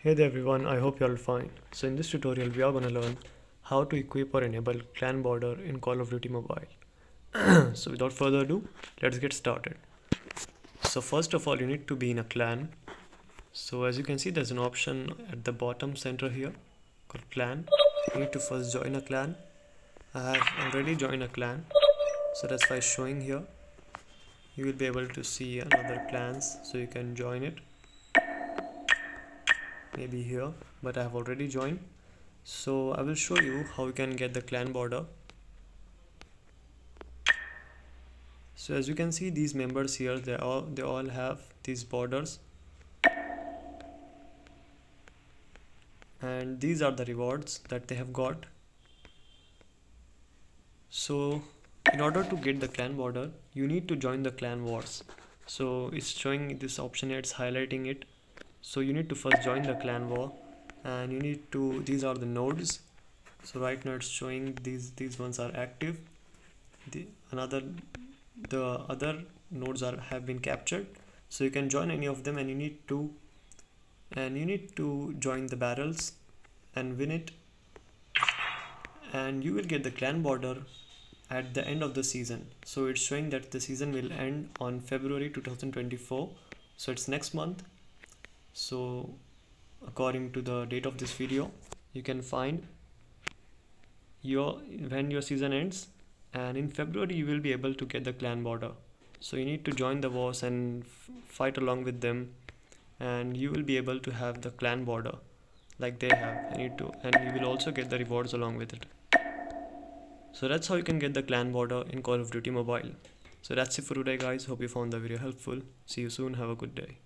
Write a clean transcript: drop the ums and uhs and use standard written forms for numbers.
Hey there everyone, I hope you're all fine. So in this tutorial we are going to learn how to equip or enable clan border in Call of Duty Mobile. So without further ado, let's get started. So first of all you need to be in a clan. So as you can see there's an option at the bottom center here called clan. You need to first join a clan. I have already joined a clan, so that's why it's showing here. You will be able to see another clans, so you can join it. Maybe here, but I have already joined. So I will show you how you can get the clan border. So as you can see, these members here, they all have these borders, and these are the rewards that they have got. So in order to get the clan border, you need to join the clan wars. So it's showing this option here, it's highlighting it. So you need to first join the clan war, and you need to, these are the nodes. So right now it's showing these ones are active. The other nodes have been captured, so you can join any of them, and you need to join the barrels and win it, and you will get the clan border at the end of the season. So it's showing that the season will end on February 2024, so it's next month. So according to the date of this video, you can find when your season ends, and in February you will be able to get the clan border. So you need to join the wars and fight along with them, and you will be able to have the clan border like they have. And you will also get the rewards along with it. So that's how you can get the clan border in Call of Duty Mobile. So that's it for today guys, hope you found the video helpful. See you soon, have a good day.